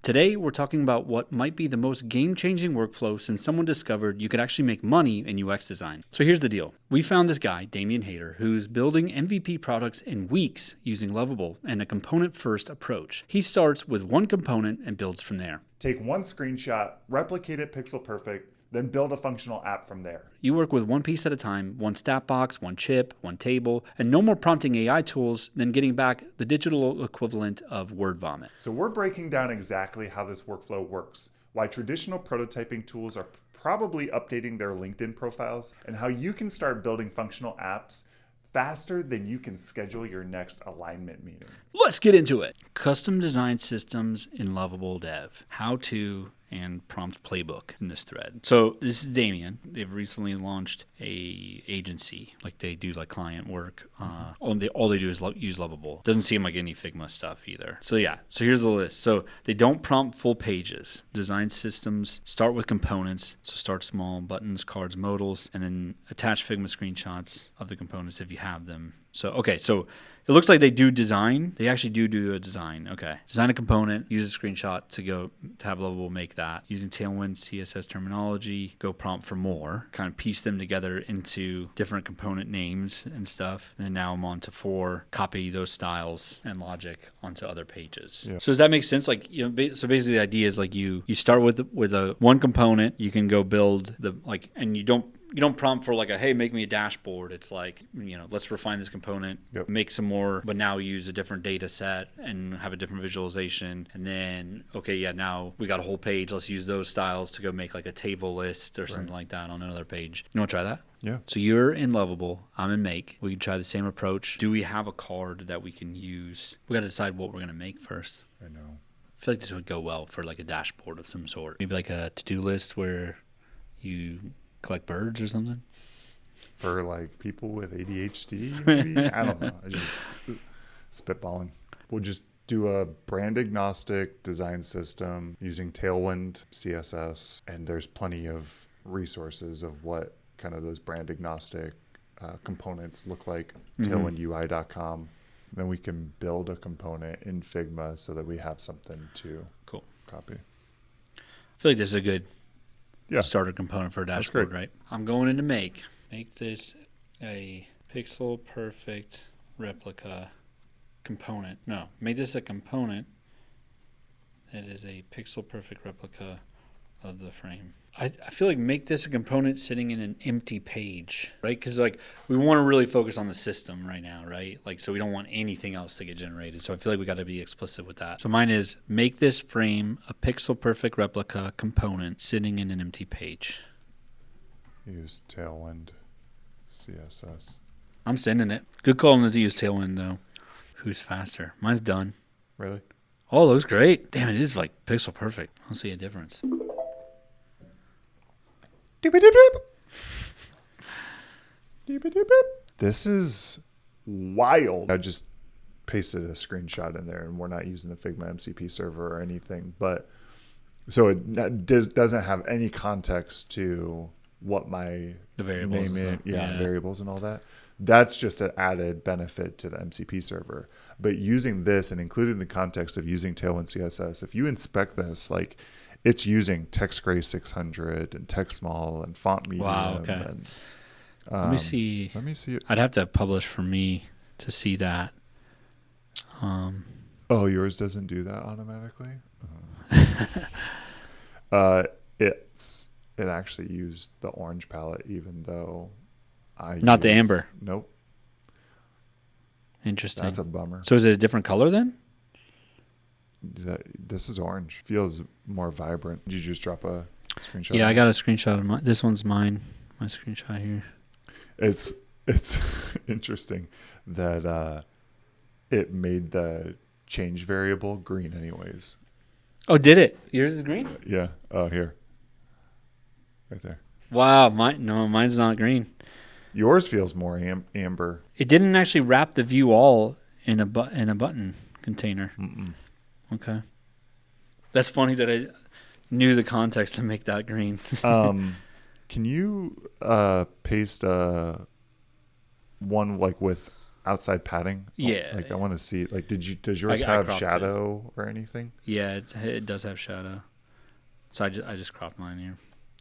Today, we're talking about what might be the most game-changing workflow since someone discovered you could actually make money in UX design. So here's the deal. We found this guy, Damian, who's building MVP products in weeks using Lovable and a component-first approach. He starts with one component and builds from there. Take one screenshot, replicate it pixel perfect, then build a functional app from there. You work with one piece at a time, one stat box, one chip, one table, and no more prompting AI tools than getting back the digital equivalent of word vomit. So we're breaking down exactly how this workflow works, why traditional prototyping tools are probably updating their LinkedIn profiles, and how you can start building functional apps faster than you can schedule your next alignment meeting. Let's get into it. Custom design systems in Lovable Dev. How to and prompt playbook in this thread. So this is Damian. They've recently launched a agency, like they do like client work. All they do is use Lovable. Doesn't seem like any Figma stuff either. So yeah, so here's the list. So they don't prompt full pages. Design systems start with components. So start small, buttons, cards, modals, and then attach Figma screenshots of the components if you have them. So, okay, so it looks like they do design. They actually do a design. Okay. Design a component, use a screenshot to have Lovable make that. Using Tailwind CSS terminology, go prompt for more. Kind of piece them together into different component names and stuff. And now I'm on to 4, copy those styles and logic onto other pages. Yeah. So does that make sense? Like, so basically the idea is like you start with a one component, you can go build and you don't prompt for like hey, make me a dashboard. It's like, let's refine this component, make some more, but now use a different data set and have a different visualization. And then, now we got a whole page. Let's use those styles to go make like a table list or something like that on another page. You want to try that? Yeah. So you're in Lovable, I'm in Make. We can try the same approach. Do we have a card that we can use? We got to decide what we're going to make first. I know. I feel like this would go well for like a dashboard of some sort. Maybe like a to-do list where you collect birds or something? For like people with ADHD, maybe? I don't know. I just spitballing. We'll just do a brand agnostic design system using Tailwind CSS, and there's plenty of resources of what kind of those brand agnostic components look like. Tailwindui.com. Then we can build a component in Figma so that we have something to copy. I feel like this is a good starter component for a dashboard, right? I'm going into Make. Make this a pixel perfect replica component. No, make this a component that is a pixel perfect replica of the frame. I feel like make this a component sitting in an empty page, right? Because like we want to really focus on the system right now, right? Like so we don't want anything else to get generated. So I feel like we got to be explicit with that. So mine is make this frame a pixel perfect replica component sitting in an empty page. Use Tailwind CSS. I'm sending it. Good call not to use Tailwind though. Who's faster? Mine's done. Really? Oh, looks great. Damn, it is like pixel perfect. I don't see a difference. This is wild. I just pasted a screenshot in there, and we're not using the Figma MCP server or anything, but so it doesn't have any context to what my variables name is, variables and all that. That's just an added benefit to the MCP server. But using this and including the context of using Tailwind CSS, if you inspect this, like it's using text gray 600 and text small and font medium. Wow, okay. And, let me see. I'd have to publish for me to see that. Oh, yours doesn't do that automatically? It actually used the orange palette, even though Not the amber. Nope. Interesting. That's a bummer. So is it a different color then? This is orange. Feels more vibrant. Did you just drop a screenshot? Yeah, I got a screenshot of mine. This one's mine. My screenshot here. It's interesting that it made the change variable green anyways. Oh, did it? Yours is green? Yeah. Oh, here. Right there. Wow. Mine's not green. Yours feels more amber. It didn't actually wrap the view all in a button container. Mm-mm. Okay. That's funny that I knew the context to make that green. Can you paste one like with outside padding? Yeah. Like I want to see. Like, does yours I have cropped shadow or anything? Yeah, it does have shadow. So I just cropped mine here.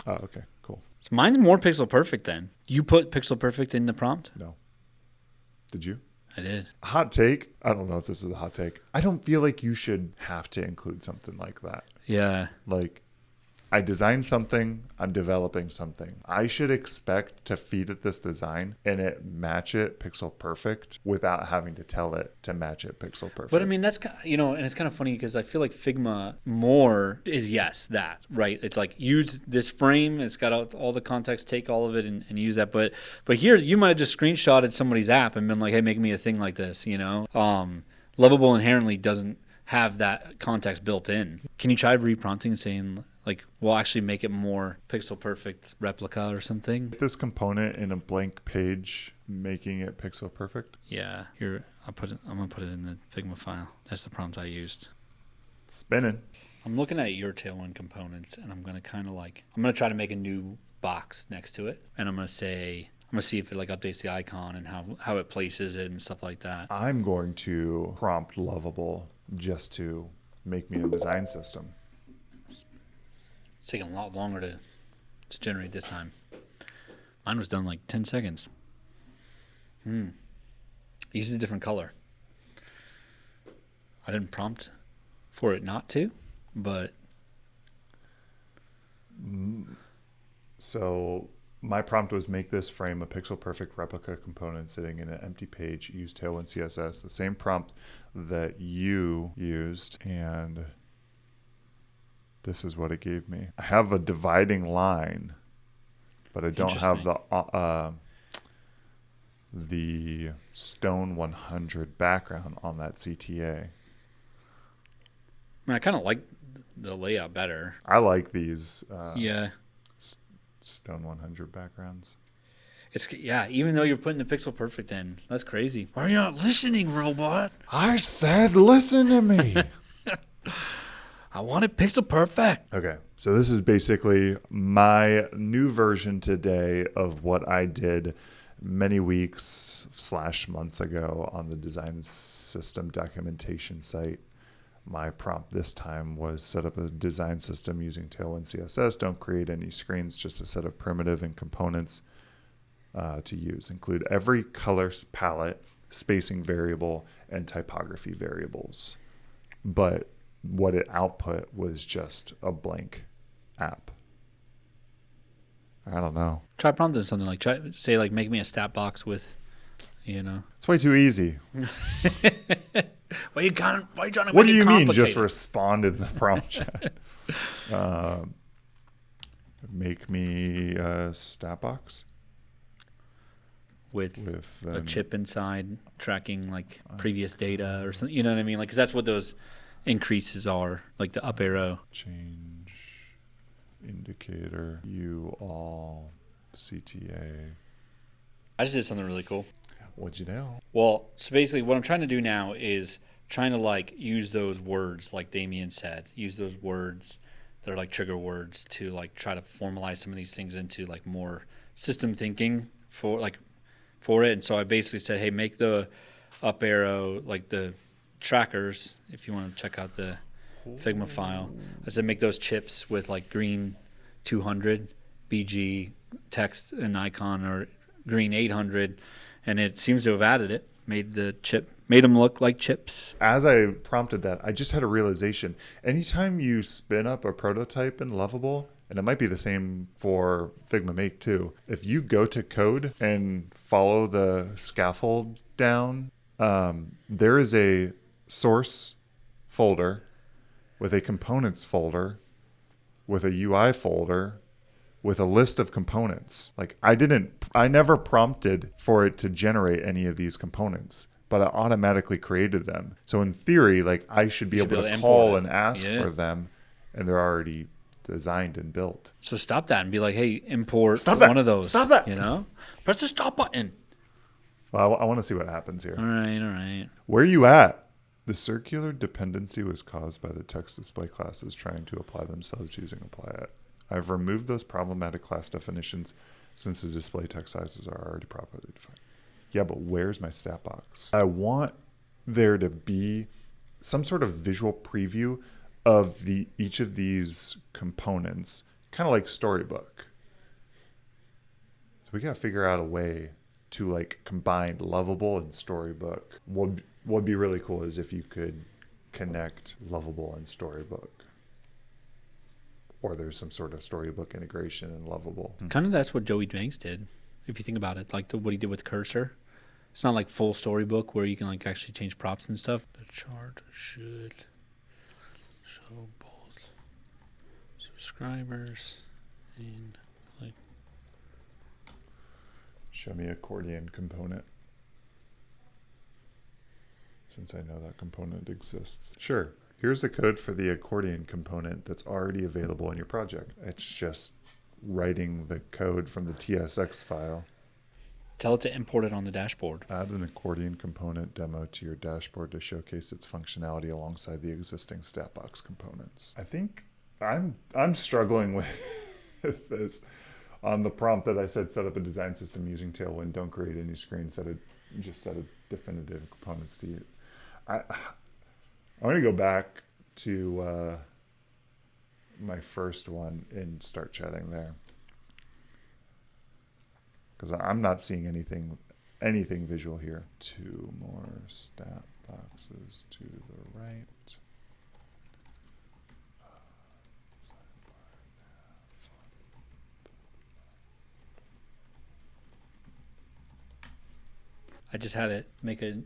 Oh, okay, cool. So mine's more pixel perfect then. You put pixel perfect in the prompt? No. Did you? I did. Hot take. I don't know if this is a hot take. I don't feel like you should have to include something like that. Yeah. Like, I designed something, I'm developing something. I should expect to feed it this design and it match it pixel perfect without having to tell it to match it pixel perfect. But I mean, that's, and it's kind of funny because I feel like Figma more is that, right? It's like use this frame, it's got all the context, take all of it and use that. But here you might have just screenshotted somebody's app and been like, hey, make me a thing like this, Lovable inherently doesn't have that context built in. Can you try reprompting and saying, like, we'll actually make it more pixel perfect replica or something? This component in a blank page, making it pixel perfect. Yeah, here I'm gonna put it in the Figma file. That's the prompt I used. Spinning. I'm looking at your Tailwind components, and I'm gonna try to make a new box next to it, and I'm gonna see if it like updates the icon and how it places it and stuff like that. I'm going to prompt Lovable just to make me a design system. It's taking a lot longer to generate this time. Mine was done like 10 seconds. I used a different color. I didn't prompt for it not to, but... So my prompt was make this frame a pixel perfect replica component sitting in an empty page. Use Tailwind CSS, the same prompt that you used, and this is what it gave me. I have a dividing line, but I don't have the Stone 100 background on that CTA. I kind of like the layout better. I like these Stone 100 backgrounds. Even though you're putting the pixel perfect in. That's crazy. Why are you not listening, robot? I said listen to me. I want it pixel perfect. Okay, so this is basically my new version today of what I did many weeks / months ago on the design system documentation site. My prompt this time was set up a design system using Tailwind CSS. Don't create any screens, just a set of primitive and components to use. Include every color palette, spacing variable, and typography variables. But what it output was just a blank app. I don't know. Try prompting something like, say like make me a stat box with, It's way too easy. Why are you trying to make it complicated? What do you mean? Just respond in the prompt chat. Make me a stat box with a chip inside tracking like previous data or something. You know what I mean? Like, 'cause that's what those increases are, like the up arrow. Change indicator you all CTA. I just did something really cool. What'd you do? Well, so basically what I'm trying to do now is trying to like use those words like Damian said, use those words that are like trigger words to like try to formalize some of these things into like more system thinking for it. And so I basically said, hey, make the up arrow like the trackers. If you want to check out the Figma file, I said make those chips with like green 200 BG text and icon, or green 800, and it seems to have added it. Made them look like chips. As I prompted that, I just had a realization. Anytime you spin up a prototype in Lovable, and it might be the same for Figma Make too, if you go to code and follow the scaffold down, there is a source folder with a components folder with a UI folder with a list of components. Like I never prompted for it to generate any of these components, but I automatically created them. So in theory, like I should be able to call and ask for them, and they're already designed and built. So stop that and be like, hey, import one of those. Stop that. Press the stop button. Well, I want to see what happens here. All right. Where are you at? The circular dependency was caused by the text display classes trying to apply themselves using apply it. I've removed those problematic class definitions since the display text sizes are already properly defined. Yeah, but where's my stat box? I want there to be some sort of visual preview of each of these components, kind of like Storybook. So we got to figure out a way to like combine Lovable and Storybook. What'd be really cool is if you could connect Lovable and Storybook, or there's some sort of Storybook integration in Lovable. Kind of that's what Joey Banks did, if you think about it, like what he did with Cursor. It's not like full Storybook where you can like actually change props and stuff. The chart should show both subscribers and like. Show me accordion component, since I know that component exists. Sure. Here's the code for the accordion component that's already available in your project. It's just writing the code from the TSX file. Tell it to import it on the dashboard. Add an accordion component demo to your dashboard to showcase its functionality alongside the existing StatBox components. I think I'm struggling with this. On the prompt that I said, set up a design system using Tailwind, don't create any screen, just set a definitive components to use. I'm going to go back to my first one and start chatting there, because I'm not seeing anything visual here. 2 more stat boxes to the right. I just had it make a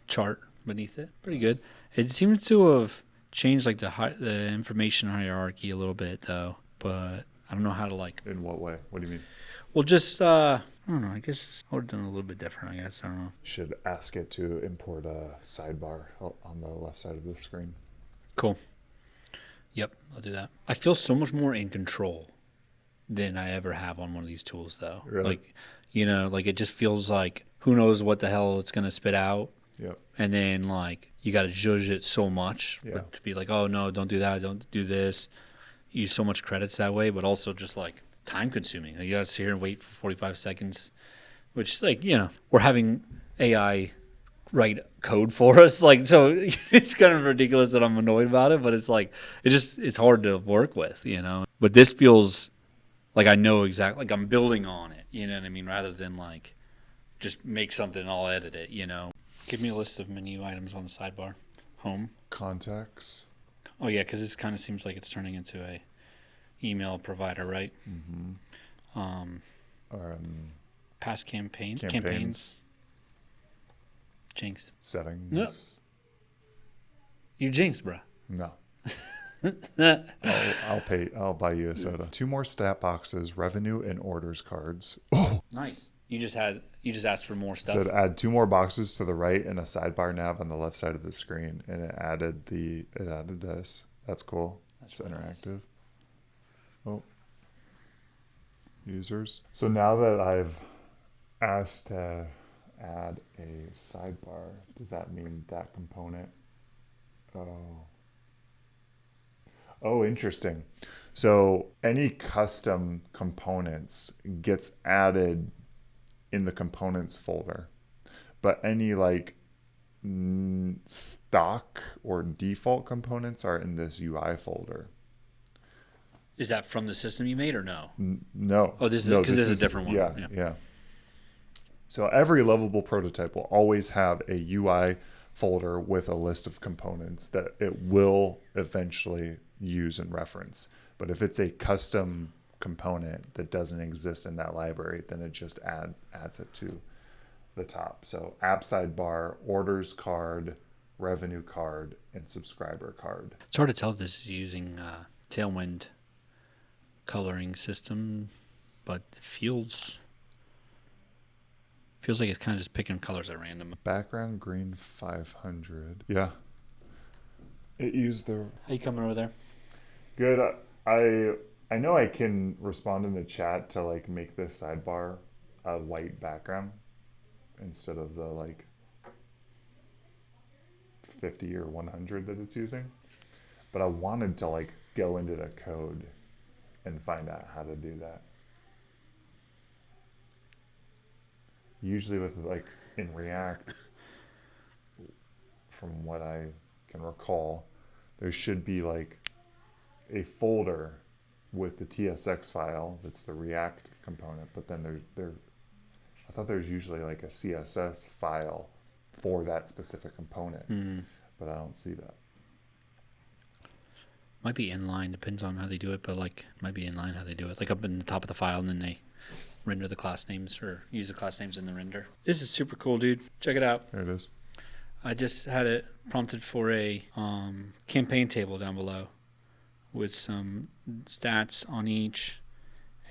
chart beneath it. Pretty good. It seems to have changed like the information hierarchy a little bit though, but I don't know how to like. In what way? What do you mean? Well, just I don't know. I guess I would have done a little bit different. I guess I don't know. Should ask it to import a sidebar on the left side of the screen. Cool. Yep, I'll do that. I feel so much more in control than I ever have on one of these tools, though. Really? Like, like it just feels like who knows what the hell it's gonna spit out. Yep. And then like you got to judge it so much to be like, oh no, don't do that, don't do this. Use so much credits that way, but also just like time consuming. Like, you got to sit here and wait for 45 seconds, which is like we're having AI write code for us. Like, so it's kind of ridiculous that I'm annoyed about it, but it's like it's hard to work with, But this feels like I know exactly, like I'm building on it. You know what I mean? Rather than like just make something and I'll edit it. Give me a list of menu items on the sidebar. Home. Contacts. Oh yeah, because this kind of seems like it's turning into a email provider, right? Mm-hmm. Past campaigns. Jinx. Settings. Nope. You jinxed, bruh. No. I'll buy you a soda. 2 more stat boxes, revenue and orders cards. Oh, nice. You just asked for more stuff. So to add 2 more boxes to the right and a sidebar nav on the left side of the screen, and it added this. That's cool. It's interactive. Oh, users. So now that I've asked to add a sidebar, does that mean that component? Oh, interesting. So any custom components gets added in the components folder, but any like stock or default components are in this UI folder. Is that from the system you made or no? No. Oh, this is a different one. Yeah. So every Lovable prototype will always have a UI folder with a list of components that it will eventually use and reference. But if it's a custom component that doesn't exist in that library, then it just adds it to the top. So app sidebar, orders card, revenue card, and subscriber card. It's hard to tell if this is using Tailwind coloring system, but it feels like it's kind of just picking colors at random. Background green 500. Yeah. It used the... How you coming over there? Good. I know I can respond in the chat to like make this sidebar a white background instead of the like 50 or 100 that it's using. But I wanted to like go into the code and find out how to do that. usually with like in React, from what I can recall, there should be like a folder with the TSX file that's the React component, but then I thought there's usually like a CSS file for that specific component, but I don't see that. Might be inline, depends on how they do it, but like might be inline how they do it. Like up in the top of the file, and then they render the class names or use the class names in the render. This is super cool, dude. Check it out. There it is. I just had it prompted for a campaign table down below with some stats on each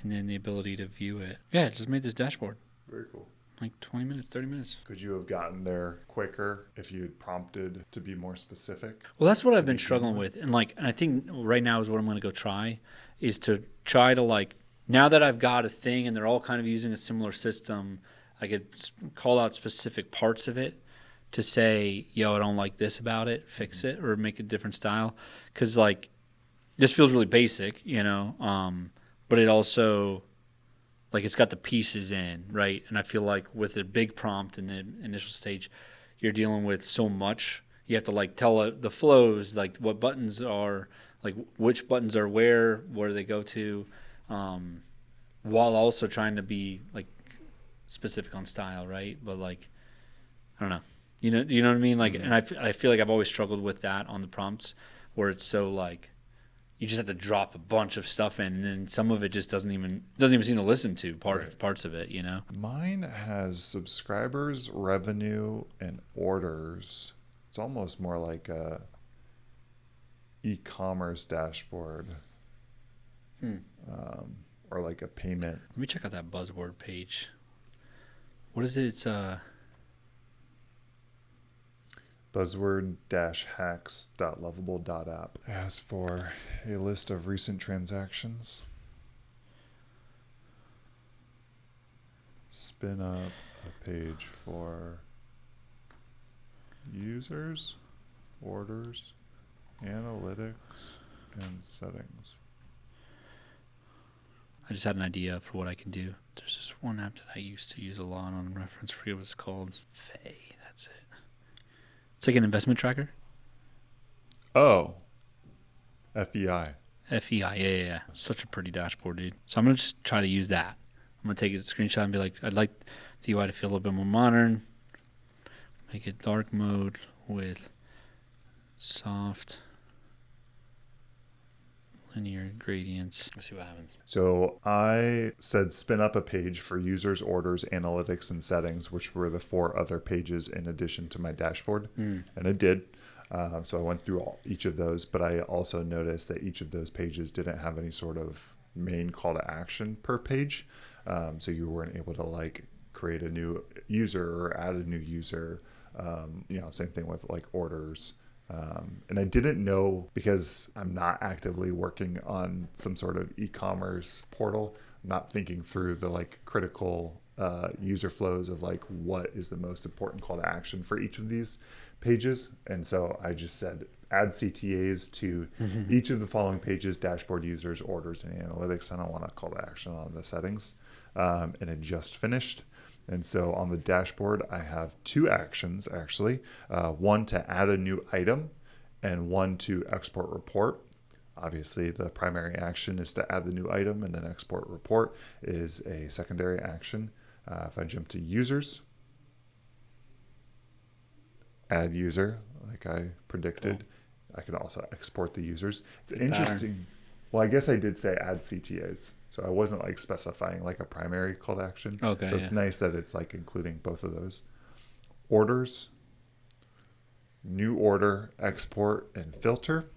and then the ability to view it. Yeah, it just made this dashboard. Very cool. Like 20 minutes, 30 minutes. Could you have gotten there quicker if you had prompted to be more specific? Well, that's what I've been struggling with. And I think right now is what I'm going to go try is to try to like, now that I've got a thing and they're all kind of using a similar system, I could call out specific parts of it to say, yo, I don't like this about it, fix it, or make a different style. Because like, this feels really basic, but it also, like, it's got the pieces in, right? And I feel like with a big prompt in the initial stage, you're dealing with so much. You have to like tell the flows, like what buttons are, like which buttons are where do they go to, while also trying to be like specific on style, right? But like, I don't know, you know what I mean? Like, and I feel like I've always struggled with that on the prompts where it's so like, you just have to drop a bunch of stuff in, and then some of it just doesn't even seem to listen to parts of it, Mine has subscribers, revenue, and orders. It's almost more like a e-commerce dashboard, or like a payment. Let me check out that buzzword page. What is it? It's buzzword-hacks.lovable.app. As for a list of recent transactions, spin up a page for users, orders, analytics, and settings. I just had an idea for what I can do. There's this one app that I used to use a lot on reference. I forget what it's called. Faye, that's it. It's like an investment tracker. Oh, FEI. FEI, yeah. Such a pretty dashboard, dude. So I'm going to just try to use that. I'm going to take a screenshot and be like, I'd like the UI to feel a little bit more modern. Make it dark mode with soft linear gradients. Let's see what happens. So I said spin up a page for users, orders, analytics, and settings, which were the 4 other pages in addition to my dashboard. And it did. So I went through each of those, but I also noticed that each of those pages didn't have any sort of main call to action per page. So you weren't able to like create a new user or add a new user. Same thing with like orders. And I didn't know, because I'm not actively working on some sort of e-commerce portal, not thinking through the like critical user flows of like what is the most important call to action for each of these pages. And so I just said add CTAs to each of the following pages: dashboard, users, orders, and analytics. I don't want a call to action on the settings. And it just finished. And so on the dashboard, I have 2 actions, actually. One to add a new item and one to export report. Obviously, the primary action is to add the new item, and then export report is a secondary action. If I jump to users, add user, like I predicted. I can also export the users. It's interesting. Pattern. Well, I guess I did say add CTAs. So I wasn't like specifying like a primary call to action. Okay. So it's nice that it's like including both of those. Orders, new order, export, and filter.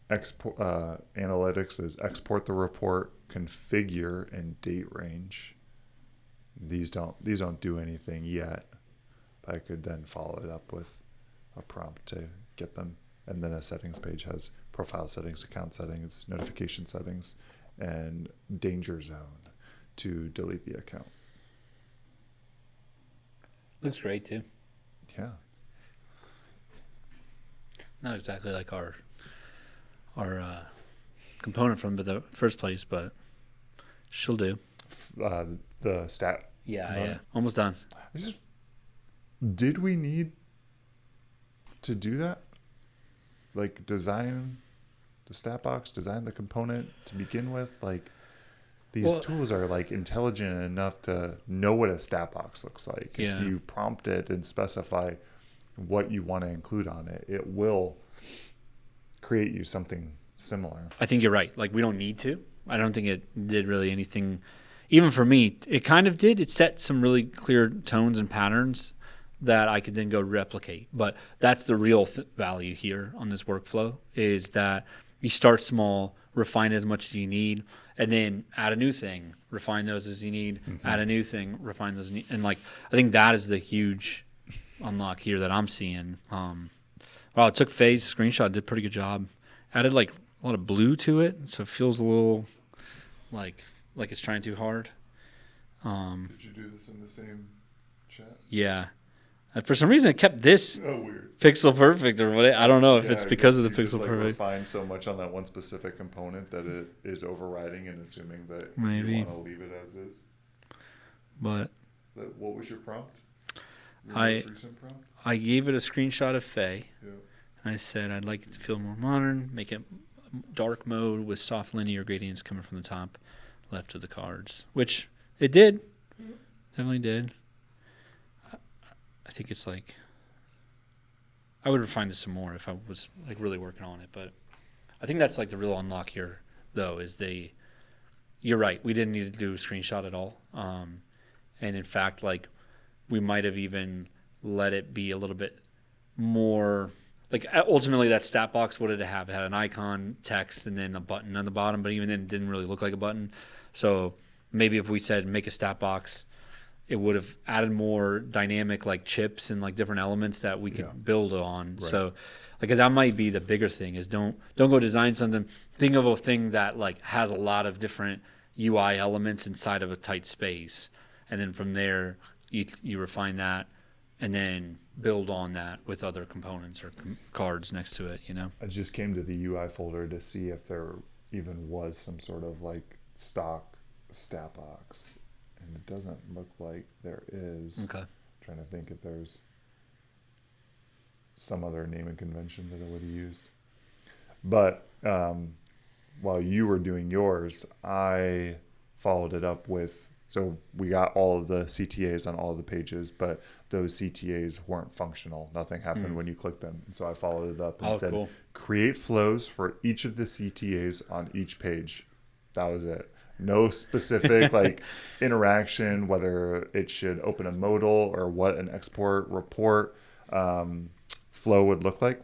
Export analytics is export the report, configure, and date range. These don't do anything yet, but I could then follow it up with a prompt to get them. And then a settings page has profile settings, account settings, notification settings, and danger zone to delete the account. Looks great too. Yeah. Not exactly like our component from the first place, but She'll do. The stat. Yeah. Almost done. Did we need to do that? Like design the stat box, design the component to begin with? Like these tools are like intelligent enough to know what a stat box looks like. Yeah. If you prompt it and specify what you want to include on it, it will create you something similar. I think you're right. Like we don't need to. I don't think it did really anything. Even for me, it kind of did. It set some really clear tones and patterns that I could then go replicate. But that's the real value here on this workflow, is that you start small, refine as much as you need, and then add a new thing, refine those as you need, add a new thing, refine those. And like, I think that is the huge unlock here that I'm seeing. Wow, it took Faye's screenshot, did a pretty good job. Added like a lot of blue to it, so it feels a little like it's trying too hard. Did you do this in the same chat? Yeah. And for some reason, it kept this weird. pixel perfect or what. I don't know if it's because of the pixel just, perfect. Refine so much on that one specific component that it is overriding and assuming that Maybe. you want to leave it as is. But what was your prompt? Your I- most recent prompt? I gave it a screenshot of Faye. Yeah. And I said I'd like it to feel more modern, make it dark mode with soft linear gradients coming from the top left of the cards, which it did. Definitely did. I think it's like, I would refine this some more if I was like really working on it, but I think that's like the real unlock here though, is you're right, we didn't need to do a screenshot at all. And in fact, like we might have even let it be a little bit more, like ultimately that stat box, what did it have? It had an icon, text, and then a button on the bottom, but even then it didn't really look like a button. So maybe if we said make a stat box, it would have added more dynamic like chips and like different elements that we could build on. Right. So like that might be the bigger thing, is don't go design something. Think of a thing that like has a lot of different UI elements inside of a tight space. And then from there you refine that and then build on that with other components or cards next to it, you know? I just came to the UI folder to see if there even was some sort of like stock stat box. And it doesn't look like there is. Okay. I'm trying to think if there's some other naming convention that I would have used. But while you were doing yours, I followed it up with, so we got all of the CTAs on all of the pages, but those CTAs weren't functional. Nothing happened when you clicked them. And so I followed it up and said, cool. Create flows for each of the CTAs on each page. That was it. No specific like interaction, whether it should open a modal or what an export report flow would look like.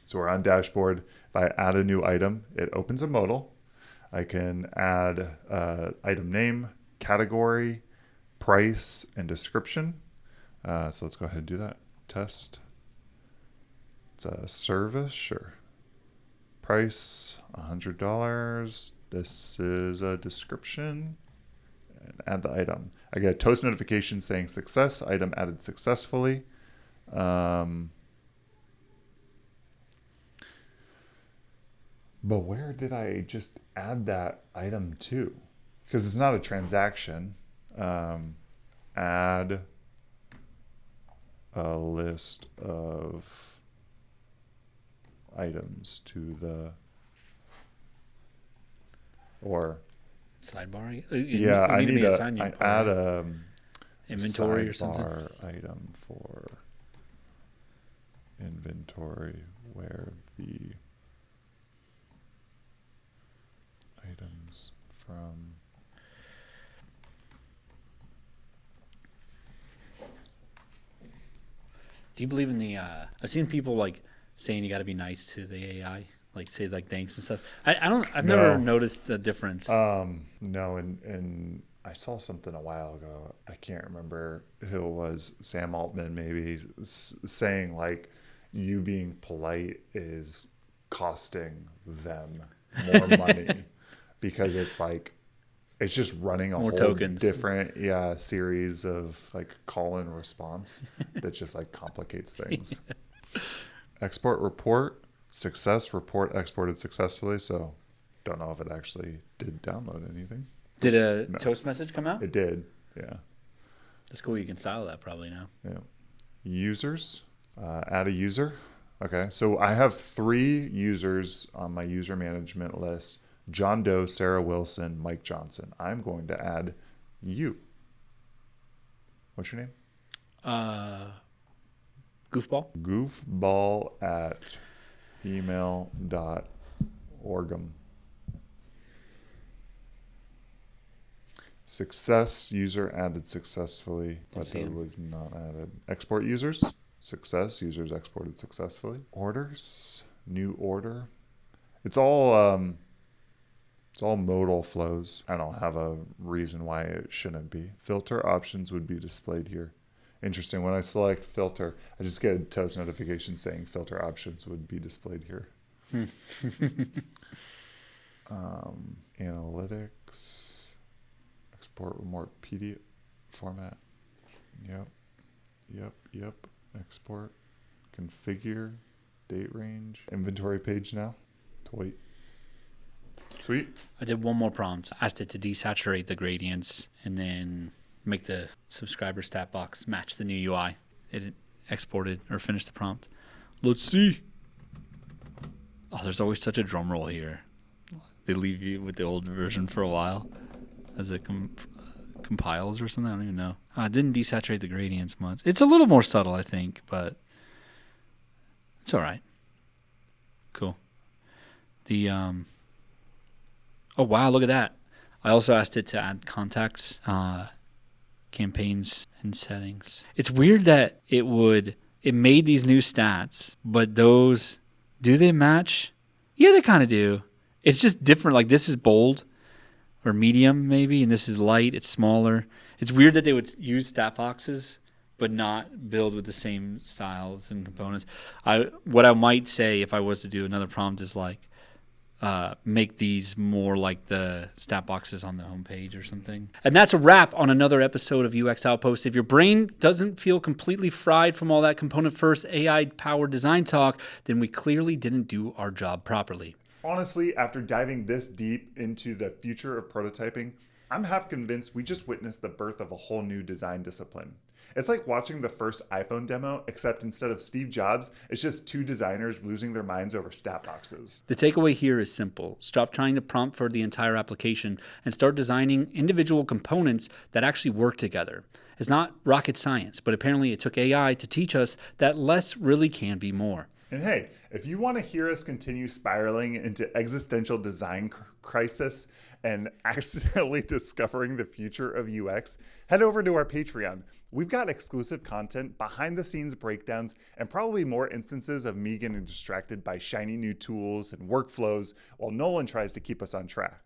So we're on dashboard. If I add a new item, it opens a modal. I can add item name, category, price, and description. So let's go ahead and do that. Test. It's a service, sure. Price, $100. This is a description, and add the item. I get a toast notification saying success, item added successfully. But where did I just add that item to? Because it's not a transaction. Add a list of items to the... Or sidebar. I need to add a inventory or something. Item for inventory where the items from. Do you believe in the? I've seen people like saying you got to be nice to the AI. Like say like thanks and stuff. I've never noticed a difference. No, and I saw something a while ago. I can't remember who it was. Sam Altman maybe saying like you being polite is costing them more money because it's like it's just running a more whole tokens. Different series of like call and response that just like complicates things. Export report. Success report exported successfully, so don't know if it actually did download anything. Did a No. toast message come out? It did. Yeah. That's cool. You can style that probably now. Yeah. Users. Add a user. Okay. So I have 3 users on my user management list. John Doe, Sarah Wilson, Mike Johnson. I'm going to add you. What's your name? Goofball? Goofball at email.orgum. Success user added successfully, but see there him. was not added. Export users. Success users exported successfully. Orders. New order. It's all modal flows. I don't have a reason why it shouldn't be. Filter options would be displayed here. Interesting. When I select filter, I just get a toast notification saying filter options would be displayed here. Analytics. Export remote PDF format. Yep. Export. Configure. Date range. Inventory page now. To wait. Sweet. I did one more prompt. Asked it to desaturate the gradients and then make the subscriber stat box match the new UI. It exported or finished the prompt. Let's see. Oh, there's always such a drum roll here. They leave you with the old version for a while as it compiles or something. I don't even know. It didn't desaturate the gradients much. It's a little more subtle, I think, but it's all right. Cool. The oh wow, look at that. I also asked it to add contacts, campaigns, and settings. It's weird that it made these new stats, but those, do they match? Yeah, they kind of do. It's just different. Like this is bold or medium maybe, and this is light, it's smaller. It's weird that they would use stat boxes but not build with the same styles and components. What I might say if I was to do another prompt is like, make these more like the stat boxes on the homepage or something. And that's a wrap on another episode of UX Outpost. If your brain doesn't feel completely fried from all that component first AI-powered design talk, then we clearly didn't do our job properly. Honestly, after diving this deep into the future of prototyping, I'm half convinced we just witnessed the birth of a whole new design discipline. It's like watching the first iPhone demo, except instead of Steve Jobs, it's just 2 designers losing their minds over stat boxes. The takeaway here is simple. Stop trying to prompt for the entire application and start designing individual components that actually work together. It's not rocket science, but apparently it took AI to teach us that less really can be more. And hey, if you want to hear us continue spiraling into existential design crisis and accidentally discovering the future of UX, head over to our Patreon. We've got exclusive content, behind the scenes breakdowns, and probably more instances of me getting distracted by shiny new tools and workflows while Nolan tries to keep us on track.